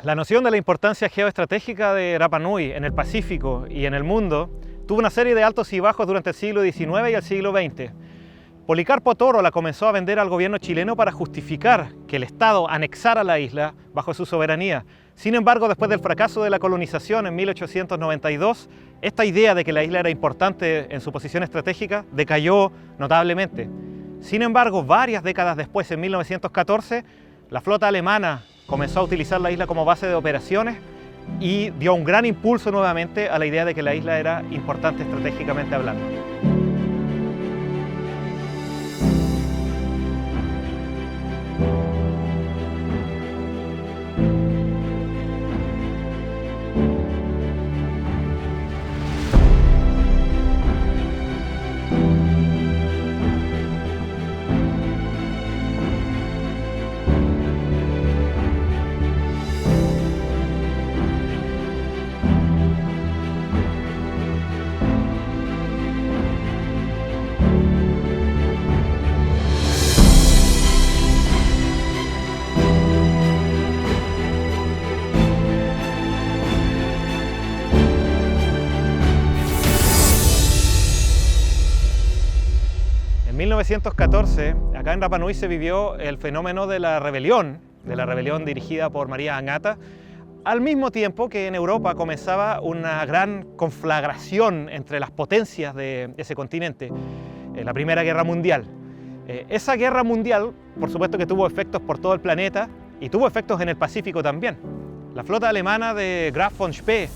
La noción de la importancia geoestratégica de Rapa Nui en el Pacífico y en el mundo tuvo una serie de altos y bajos durante el siglo XIX y el siglo XX. Policarpo Toro la comenzó a vender al gobierno chileno para justificar que el Estado anexara la isla bajo su soberanía. Sin embargo, después del fracaso de la colonización en 1892, esta idea de que la isla era importante en su posición estratégica decayó notablemente. Sin embargo, varias décadas después, en 1914, la flota alemana comenzó a utilizar la isla como base de operaciones y dio un gran impulso nuevamente a la idea de que la isla era importante estratégicamente hablando. En 1914, acá en Rapa Nui se vivió el fenómeno de la rebelión dirigida por María Angata, al mismo tiempo que en Europa comenzaba una gran conflagración entre las potencias de ese continente, la Primera Guerra Mundial. Esa guerra mundial, por supuesto que tuvo efectos por todo el planeta y tuvo efectos en el Pacífico también. La flota alemana de Graf von Spee,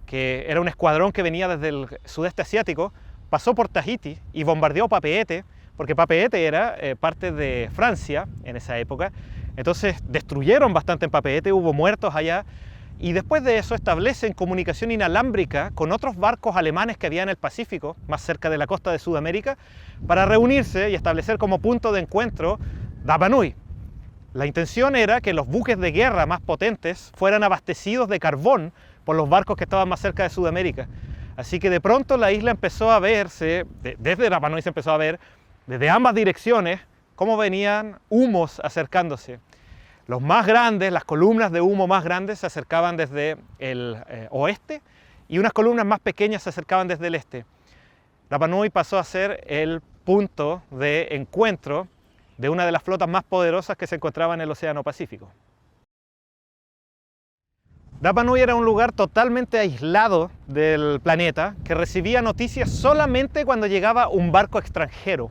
que era un escuadrón que venía desde el sudeste asiático, pasó por Tahití y bombardeó Papeete, porque Papeete era parte de Francia en esa época. Entonces destruyeron bastante en Papeete, hubo muertos allá, y después de eso establecen comunicación inalámbrica con otros barcos alemanes que había en el Pacífico, más cerca de la costa de Sudamérica, para reunirse y establecer como punto de encuentro Rapa Nui. La intención era que los buques de guerra más potentes fueran abastecidos de carbón por los barcos que estaban más cerca de Sudamérica. Así que de pronto la isla empezó a verse, desde Rapa Nui se empezó a ver, desde ambas direcciones, cómo venían humos acercándose. Los más grandes, las columnas de humo más grandes se acercaban desde el oeste y unas columnas más pequeñas se acercaban desde el este. Rapa Nui pasó a ser el punto de encuentro de una de las flotas más poderosas que se encontraba en el Océano Pacífico. Rapa Nui era un lugar totalmente aislado del planeta que recibía noticias solamente cuando llegaba un barco extranjero.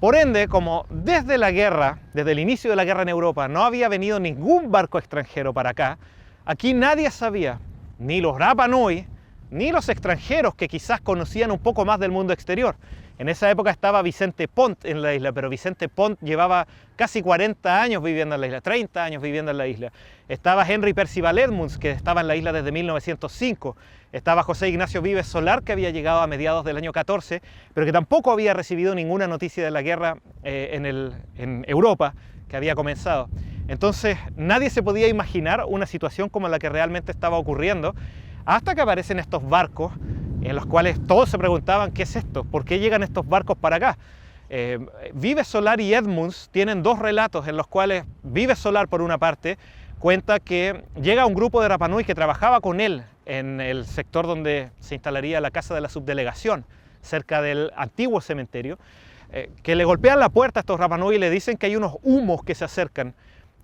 Por ende, como desde el inicio de la guerra en Europa, no había venido ningún barco extranjero para acá, aquí nadie sabía, ni los Rapa Nui, ni los extranjeros que quizás conocían un poco más del mundo exterior. En esa época estaba Vicente Pont en la isla, pero Vicente Pont llevaba casi 40 años viviendo en la isla, 30 años viviendo en la isla. Estaba Henry Percival Edmunds, que estaba en la isla desde 1905. Estaba José Ignacio Vives Solar, que había llegado a mediados del año 14, pero que tampoco había recibido ninguna noticia de la guerra en Europa, que había comenzado. Entonces nadie se podía imaginar una situación como la que realmente estaba ocurriendo, hasta que aparecen estos barcos en los cuales todos se preguntaban ¿qué es esto? ¿Por qué llegan estos barcos para acá? Vives Solar y Edmunds tienen dos relatos en los cuales Vives Solar, por una parte, cuenta que llega un grupo de Rapa Nui que trabajaba con él en el sector donde se instalaría la casa de la subdelegación, cerca del antiguo cementerio, que le golpean la puerta a estos Rapa Nui y le dicen que hay unos humos que se acercan.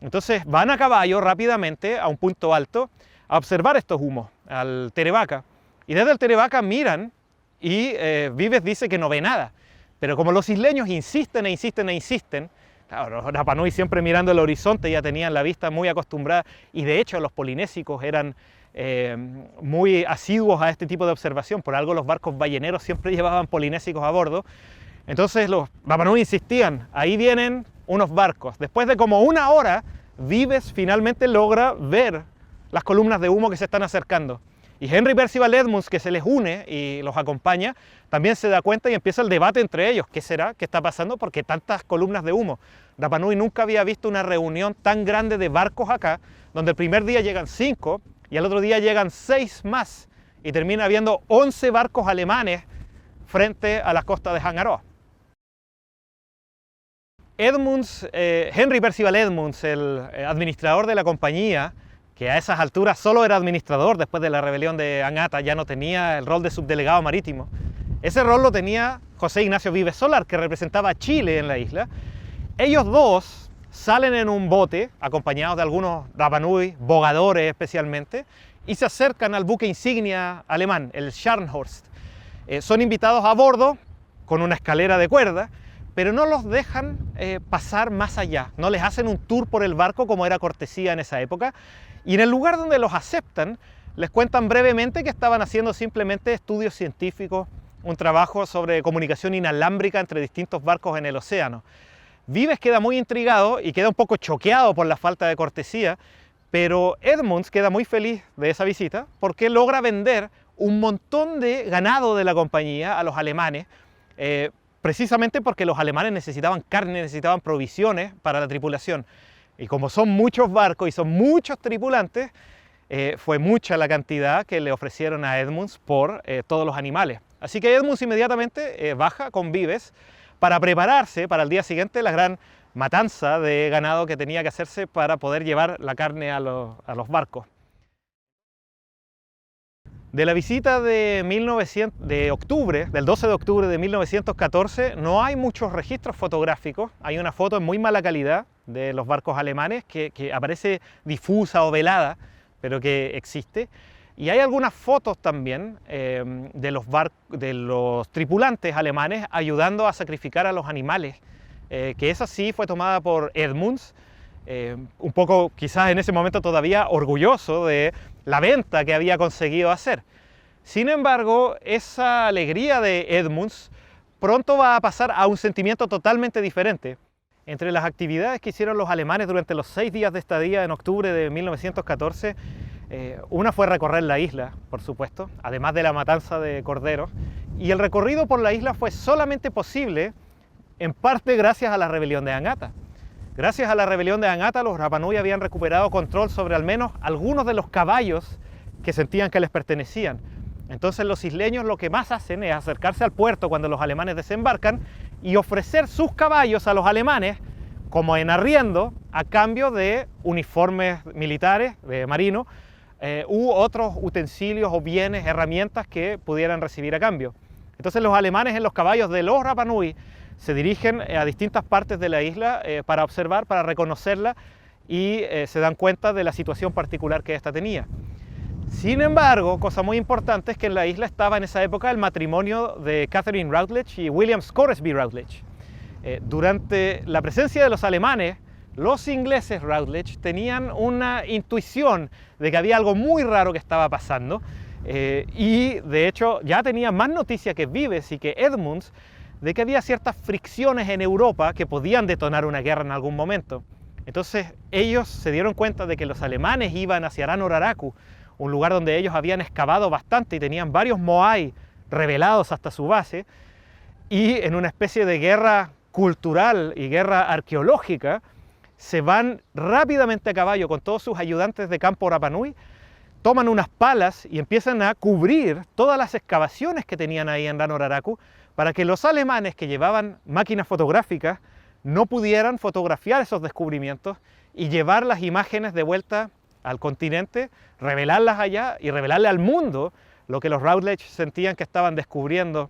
Entonces van a caballo rápidamente a un punto alto a observar estos humos, al Terevaca. Y desde el Terevaca miran y Vives dice que no ve nada. Pero como los isleños insisten e insisten e insisten, claro, los Rapa Nui siempre mirando el horizonte ya tenían la vista muy acostumbrada, y de hecho los polinésicos eran muy asiduos a este tipo de observación. Por algo los barcos balleneros siempre llevaban polinésicos a bordo. Entonces los Rapa Nui insistían, ahí vienen unos barcos. Después de como una hora, Vives finalmente logra ver las columnas de humo que se están acercando. Y Henry Percival Edmunds, que se les une y los acompaña, también se da cuenta y empieza el debate entre ellos. ¿Qué será? ¿Qué está pasando? ¿Por qué tantas columnas de humo? Rapa Nui nunca había visto una reunión tan grande de barcos acá, donde el primer día llegan 5 y al otro día llegan 6 más. Y termina habiendo 11 barcos alemanes frente a la costa de Hangaroa. Henry Percival Edmunds, el administrador de la compañía, que a esas alturas solo era administrador después de la rebelión de Angata, ya no tenía el rol de subdelegado marítimo. Ese rol lo tenía José Ignacio Vives Solar, que representaba a Chile en la isla. Ellos dos salen en un bote, acompañados de algunos Rapa Nui, bogadores especialmente, y se acercan al buque insignia alemán, el Scharnhorst. Son invitados a bordo con una escalera de cuerda, pero no los dejan pasar más allá, no les hacen un tour por el barco como era cortesía en esa época, y en el lugar donde los aceptan, les cuentan brevemente que estaban haciendo simplemente estudios científicos, un trabajo sobre comunicación inalámbrica entre distintos barcos en el océano. Vives queda muy intrigado y queda un poco choqueado por la falta de cortesía, pero Edmunds queda muy feliz de esa visita porque logra vender un montón de ganado de la compañía a los alemanes, precisamente porque los alemanes necesitaban carne, necesitaban provisiones para la tripulación. Y como son muchos barcos y son muchos tripulantes, fue mucha la cantidad que le ofrecieron a Edmunds por todos los animales. Así que Edmunds inmediatamente baja con Vives para prepararse para el día siguiente la gran matanza de ganado que tenía que hacerse para poder llevar la carne a los barcos. De la visita del 12 de octubre de 1914 no hay muchos registros fotográficos. Hay una foto en muy mala calidad de los barcos alemanes que aparece difusa o velada, pero que existe. Y hay algunas fotos también de los tripulantes alemanes ayudando a sacrificar a los animales, que esa sí fue tomada por Edmunds, un poco quizás en ese momento todavía orgulloso de la venta que había conseguido hacer. Sin embargo, esa alegría de Edmunds pronto va a pasar a un sentimiento totalmente diferente. Entre las actividades que hicieron los alemanes durante los 6 días de estadía en octubre de 1914, una fue recorrer la isla, por supuesto, además de la matanza de corderos, y el recorrido por la isla fue solamente posible en parte gracias a la rebelión de Angata. Gracias a la rebelión de Angata, los Rapa Nui habían recuperado control sobre al menos algunos de los caballos que sentían que les pertenecían. Entonces los isleños lo que más hacen es acercarse al puerto cuando los alemanes desembarcan y ofrecer sus caballos a los alemanes como en arriendo a cambio de uniformes militares, de marino, u otros utensilios o bienes, herramientas que pudieran recibir a cambio. Entonces los alemanes en los caballos de los Rapa Nui se dirigen a distintas partes de la isla para observar, para reconocerla y se dan cuenta de la situación particular que ésta tenía. Sin embargo, cosa muy importante es que en la isla estaba en esa época el matrimonio de Catherine Routledge y William Scoresby Routledge. Durante la presencia de los alemanes, los ingleses Routledge tenían una intuición de que había algo muy raro que estaba pasando y de hecho ya tenían más noticia que Vives y que Edmunds de que había ciertas fricciones en Europa que podían detonar una guerra en algún momento. Entonces ellos se dieron cuenta de que los alemanes iban hacia Ranor-Araku, un lugar donde ellos habían excavado bastante y tenían varios moai revelados hasta su base, y en una especie de guerra cultural y guerra arqueológica se van rápidamente a caballo con todos sus ayudantes de campo Rapa Nui, toman unas palas y empiezan a cubrir todas las excavaciones que tenían ahí en Ranor-Araku para que los alemanes que llevaban máquinas fotográficas no pudieran fotografiar esos descubrimientos y llevar las imágenes de vuelta al continente, revelarlas allá y revelarle al mundo lo que los Routledge sentían que estaban descubriendo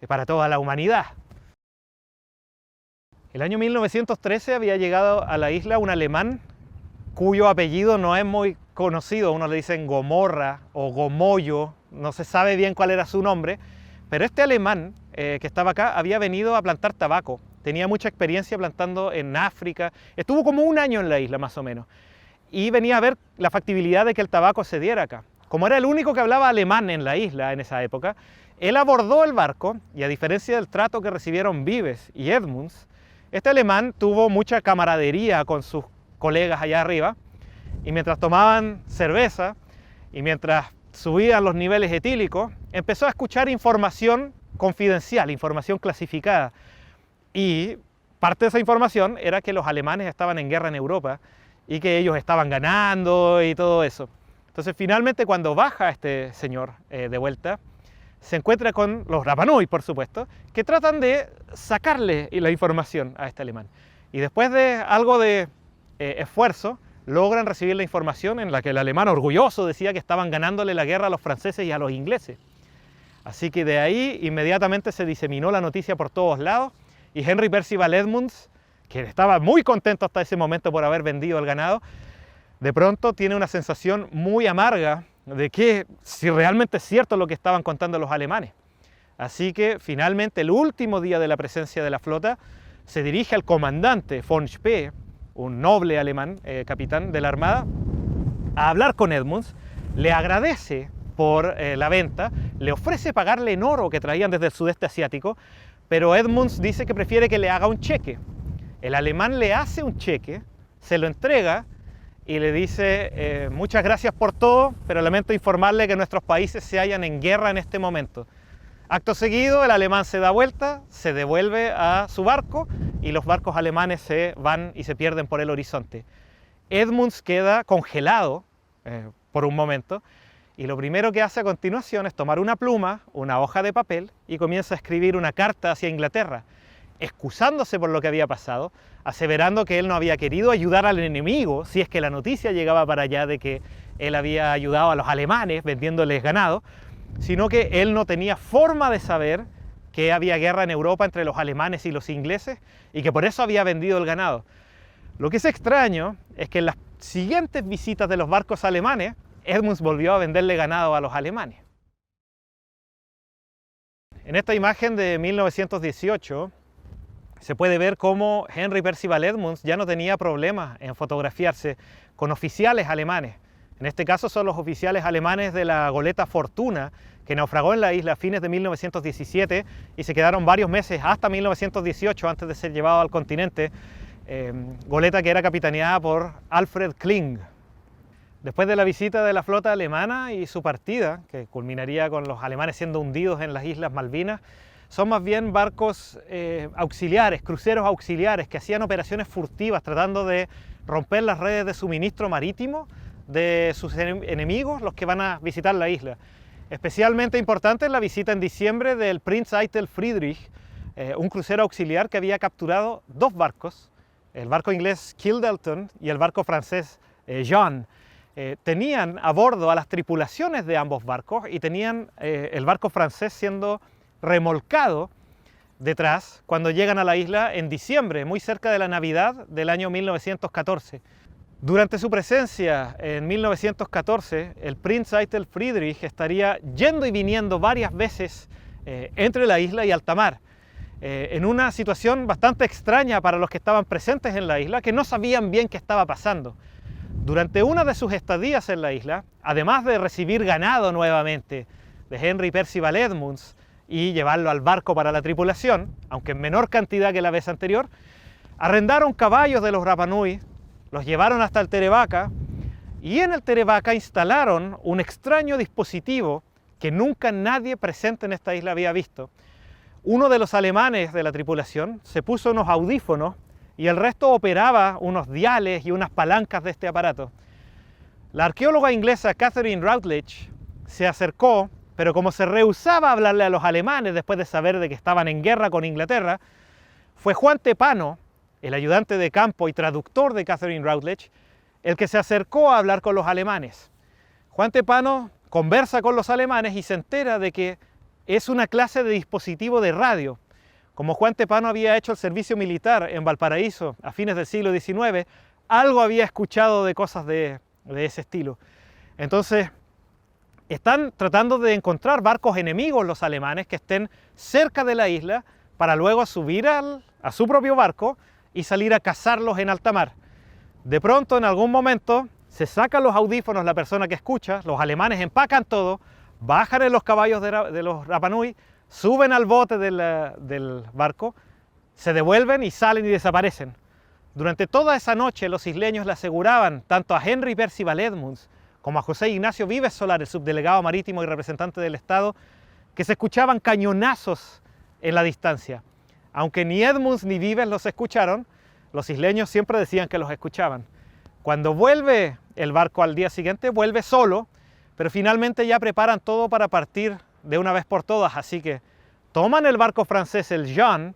para toda la humanidad. El año 1913 había llegado a la isla un alemán cuyo apellido no es muy conocido, unos le dicen Gomorra o Gomoyo, no se sabe bien cuál era su nombre, pero este alemán que estaba acá había venido a plantar tabaco, tenía mucha experiencia plantando en África, estuvo como un año en la isla más o menos, y venía a ver la factibilidad de que el tabaco se diera acá. Como era el único que hablaba alemán en la isla en esa época, él abordó el barco y a diferencia del trato que recibieron Vives y Edmunds, este alemán tuvo mucha camaradería con sus colegas allá arriba y mientras tomaban cerveza y mientras subían los niveles etílicos, empezó a escuchar información confidencial, información clasificada. Y parte de esa información era que los alemanes estaban en guerra en Europa y que ellos estaban ganando y todo eso. Entonces finalmente cuando baja este señor de vuelta, se encuentra con los Rapa Nui, por supuesto, que tratan de sacarle la información a este alemán. Y después de algo de esfuerzo, logran recibir la información en la que el alemán orgulloso decía que estaban ganándole la guerra a los franceses y a los ingleses. Así que de ahí inmediatamente se diseminó la noticia por todos lados y Henry Percival Edmunds, que estaba muy contento hasta ese momento por haber vendido el ganado, de pronto tiene una sensación muy amarga de que si realmente es cierto lo que estaban contando los alemanes. Así que finalmente el último día de la presencia de la flota se dirige al comandante von Spee, un noble alemán, capitán de la armada, a hablar con Edmunds, le agradece por la venta, le ofrece pagarle en oro que traían desde el sudeste asiático, pero Edmunds dice que prefiere que le haga un cheque. El alemán le hace un cheque, se lo entrega y le dice muchas gracias por todo, pero lamento informarle que nuestros países se hallan en guerra en este momento. Acto seguido, el alemán se da vuelta, se devuelve a su barco y los barcos alemanes se van y se pierden por el horizonte. Edmunds queda congelado por un momento y lo primero que hace a continuación es tomar una pluma, una hoja de papel y comienza a escribir una carta hacia Inglaterra, excusándose por lo que había pasado, aseverando que él no había querido ayudar al enemigo si es que la noticia llegaba para allá de que él había ayudado a los alemanes vendiéndoles ganado, sino que él no tenía forma de saber que había guerra en Europa entre los alemanes y los ingleses y que por eso había vendido el ganado. Lo que es extraño es que en las siguientes visitas de los barcos alemanes, Edmunds volvió a venderle ganado a los alemanes. En esta imagen de 1918 se puede ver cómo Henry Percival Edmunds ya no tenía problemas en fotografiarse con oficiales alemanes. En este caso son los oficiales alemanes de la goleta Fortuna, que naufragó en la isla a fines de 1917 y se quedaron varios meses hasta 1918 antes de ser llevado al continente, goleta que era capitaneada por Alfred Kling. Después de la visita de la flota alemana y su partida, que culminaría con los alemanes siendo hundidos en las Islas Malvinas, son más bien barcos auxiliares, cruceros auxiliares que hacían operaciones furtivas tratando de romper las redes de suministro marítimo de sus enemigos, los que van a visitar la isla. Especialmente importante es la visita en diciembre del Prinz Eitel Friedrich, un crucero auxiliar que había capturado dos barcos, el barco inglés Kildelton y el barco francés Jean. Tenían a bordo a las tripulaciones de ambos barcos y tenían el barco francés siendo remolcado detrás cuando llegan a la isla en diciembre, muy cerca de la Navidad del año 1914. Durante su presencia en 1914, el Prinz Eitel Friedrich estaría yendo y viniendo varias veces entre la isla y alta mar, en una situación bastante extraña para los que estaban presentes en la isla, que no sabían bien qué estaba pasando. Durante una de sus estadías en la isla, además de recibir ganado nuevamente de Henry Percival Edmunds y llevarlo al barco para la tripulación, aunque en menor cantidad que la vez anterior, arrendaron caballos de los Rapa Nui, los llevaron hasta el Terevaca y en el Terevaca instalaron un extraño dispositivo que nunca nadie presente en esta isla había visto. Uno de los alemanes de la tripulación se puso unos audífonos y el resto operaba unos diales y unas palancas de este aparato. La arqueóloga inglesa Catherine Routledge se acercó, pero como se rehusaba a hablarle a los alemanes después de saber de que estaban en guerra con Inglaterra, fue Juan Tepano, el ayudante de campo y traductor de Catherine Routledge, el que se acercó a hablar con los alemanes. Juan Tepano conversa con los alemanes y se entera de que es una clase de dispositivo de radio. Como Juan Tepano había hecho el servicio militar en Valparaíso a fines del siglo XIX, algo había escuchado de cosas de ese estilo. Entonces, están tratando de encontrar barcos enemigos los alemanes que estén cerca de la isla para luego subir a su propio barco y salir a cazarlos en alta mar. De pronto, en algún momento, se sacan los audífonos la persona que escucha, los alemanes empacan todo, bajan en los caballos de los Rapa Nui, suben al bote del barco, se devuelven y salen y desaparecen. Durante toda esa noche los isleños le aseguraban tanto a Henry Percival Edmunds como a José Ignacio Vives Solar, el subdelegado marítimo y representante del Estado, que se escuchaban cañonazos en la distancia. Aunque ni Edmunds ni Vives los escucharon, los isleños siempre decían que los escuchaban. Cuando vuelve el barco al día siguiente, vuelve solo, pero finalmente ya preparan todo para partir de una vez por todas, así que toman el barco francés, el Jean,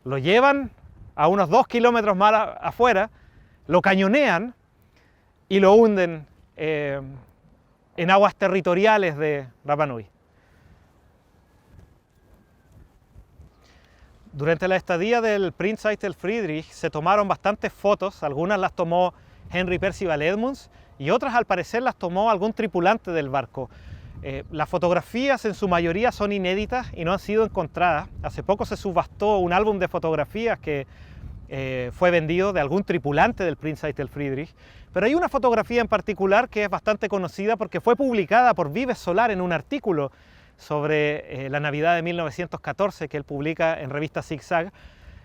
lo llevan a unos 2 kilómetros más afuera, lo cañonean y lo hunden en aguas territoriales de Rapa Nui. Durante la estadía del Prinz Eitel Friedrich se tomaron bastantes fotos, algunas las tomó Henry Percival Edmunds y otras al parecer las tomó algún tripulante del barco. Las fotografías en su mayoría son inéditas y no han sido encontradas. Hace poco se subastó un álbum de fotografías que fue vendido de algún tripulante del Prinz Eitel Friedrich, pero hay una fotografía en particular que es bastante conocida porque fue publicada por Vives Solar en un artículo sobre la Navidad de 1914 que él publica en revista Zigzag.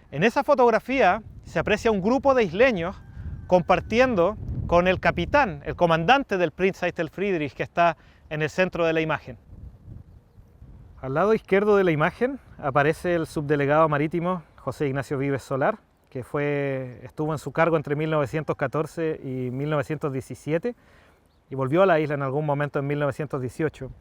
En esa fotografía se aprecia un grupo de isleños compartiendo con el capitán, el comandante del Prinz Eitel Friedrich, que está en el centro de la imagen. Al lado izquierdo de la imagen aparece el subdelegado marítimo José Ignacio Vives Solar, que estuvo en su cargo entre 1914 y 1917 y volvió a la isla en algún momento en 1918.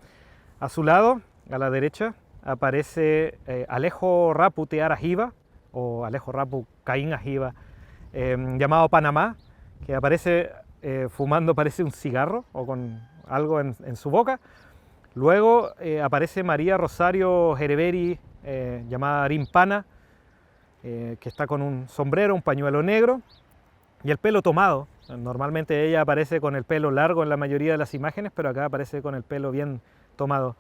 A su lado, a la derecha, aparece Alejo Rapu Teara Jiva, o Alejo Rapu Caín Jiva, llamado Panamá, que aparece fumando, parece un cigarro o con algo en su boca. Luego aparece María Rosario Jereveri, llamada Rimpana, que está con un sombrero, un pañuelo negro y el pelo tomado. Normalmente ella aparece con el pelo largo en la mayoría de las imágenes, pero acá aparece con el pelo bien tomado.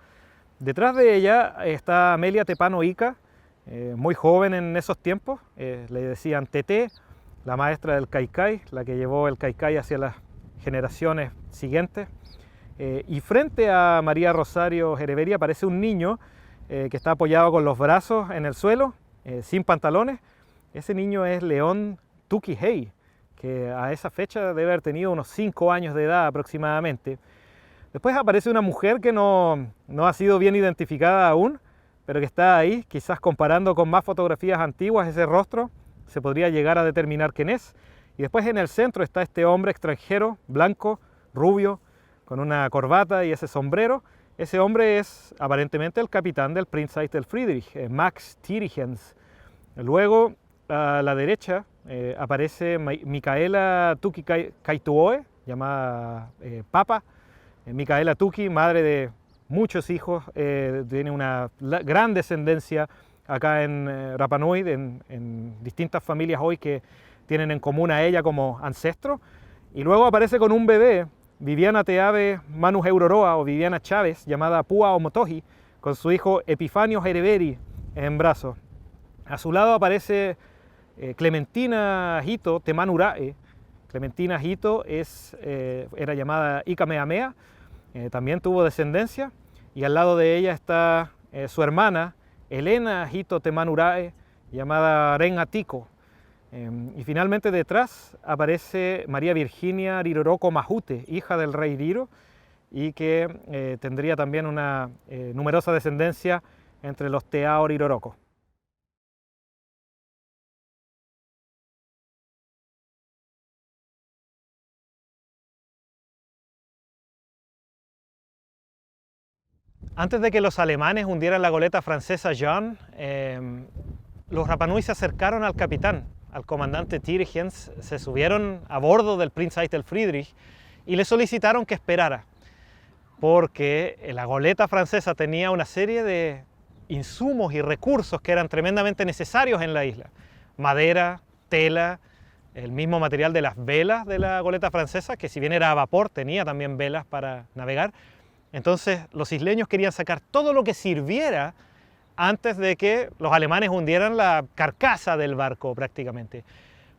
Detrás de ella está Amelia Tepano Ica, muy joven en esos tiempos, le decían Tete, la maestra del Kaikai, la que llevó el Kaikai hacia las generaciones siguientes. Y frente a María Rosario Jereveri aparece un niño que está apoyado con los brazos en el suelo, sin pantalones. Ese niño es León Tuki Hey, que a esa fecha debe haber tenido unos 5 años de edad aproximadamente. Después aparece una mujer que no ha sido bien identificada aún, pero que está ahí, quizás comparando con más fotografías antiguas ese rostro, se podría llegar a determinar quién es. Y después en el centro está este hombre extranjero, blanco, rubio, con una corbata y ese sombrero. Ese hombre es aparentemente el capitán del Prinz Eitel Friedrich, Max Tirigens. Luego, a la derecha, aparece Micaela Tuki Kaituoe, llamada Papa. Micaela Tuki, madre de muchos hijos, tiene una gran descendencia acá en Rapa Nui, en distintas familias hoy que tienen en común a ella como ancestro. Y luego aparece con un bebé, Viviana Teave Manus Euroroa o Viviana Chávez, llamada Pua Omotoji, con su hijo Epifanio Jereveri en brazos. A su lado aparece Clementina Hito Temanurae. Clementina Hito era llamada Ikameamea, también tuvo descendencia, y al lado de ella está su hermana Elena Hito Temanurae, llamada Ren Atiko. Y finalmente detrás aparece María Virginia Riroroko Mahute, hija del rey Riro, y que tendría también una numerosa descendencia entre los Teao Riroroko. Antes de que los alemanes hundieran la goleta francesa Jeanne, los Rapa Nui se acercaron al capitán, al comandante Tirigens, se subieron a bordo del Prinz Eitel Friedrich y le solicitaron que esperara, porque la goleta francesa tenía una serie de insumos y recursos que eran tremendamente necesarios en la isla. Madera, tela, el mismo material de las velas de la goleta francesa, que si bien era a vapor, tenía también velas para navegar. Entonces los isleños querían sacar todo lo que sirviera antes de que los alemanes hundieran la carcasa del barco prácticamente.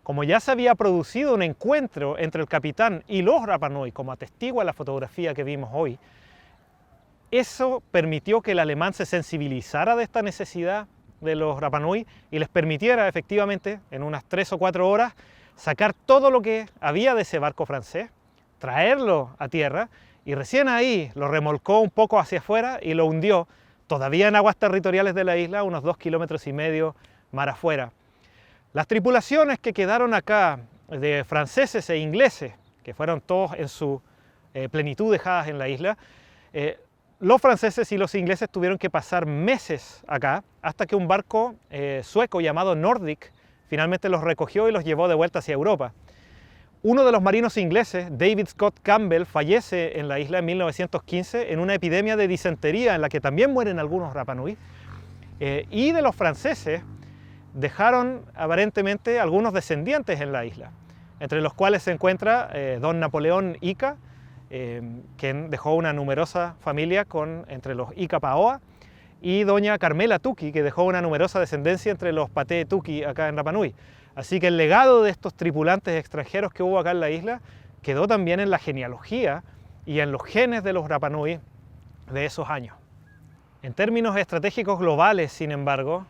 Como ya se había producido un encuentro entre el capitán y los Rapa Nui, como atestigua la fotografía que vimos hoy, eso permitió que el alemán se sensibilizara de esta necesidad de los Rapa Nui y les permitiera efectivamente en unas 3 o 4 horas sacar todo lo que había de ese barco francés, traerlo a tierra, y recién ahí lo remolcó un poco hacia afuera y lo hundió, todavía en aguas territoriales de la isla, unos 2,5 kilómetros mar afuera. Las tripulaciones que quedaron acá, de franceses e ingleses, que fueron todos en su plenitud dejadas en la isla, los franceses y los ingleses tuvieron que pasar meses acá, hasta que un barco sueco llamado Nordic finalmente los recogió y los llevó de vuelta hacia Europa. Uno de los marinos ingleses, David Scott Campbell, fallece en la isla en 1915 en una epidemia de disentería en la que también mueren algunos Rapanui. Y de los franceses dejaron aparentemente algunos descendientes en la isla, entre los cuales se encuentra don Napoleón Ica, quien dejó una numerosa familia entre los Ica Paoa, y doña Carmela Tuqui, que dejó una numerosa descendencia entre los Patee Tuqui acá en Rapanui. Así que el legado de estos tripulantes extranjeros que hubo acá en la isla quedó también en la genealogía y en los genes de los Rapanui de esos años. En términos estratégicos globales, sin embargo,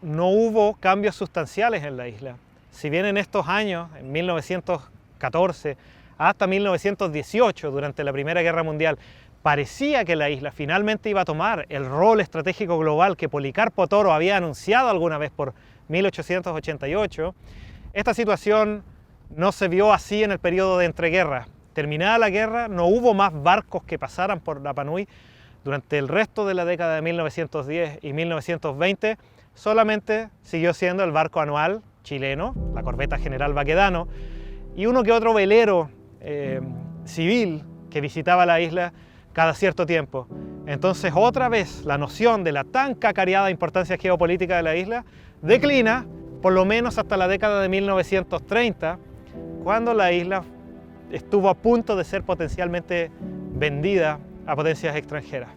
no hubo cambios sustanciales en la isla. Si bien en estos años, en 1914 hasta 1918, durante la Primera Guerra Mundial, parecía que la isla finalmente iba a tomar el rol estratégico global que Policarpo Toro había anunciado alguna vez por 1888, esta situación no se vio así en el periodo de entreguerras. Terminada la guerra, no hubo más barcos que pasaran por Rapanui. Durante el resto de la década de 1910 y 1920, solamente siguió siendo el barco anual chileno, la corbeta General Baquedano, y uno que otro velero civil que visitaba la isla cada cierto tiempo. Entonces, otra vez, la noción de la tan cacareada importancia geopolítica de la isla declina, por lo menos hasta la década de 1930, cuando la isla estuvo a punto de ser potencialmente vendida a potencias extranjeras.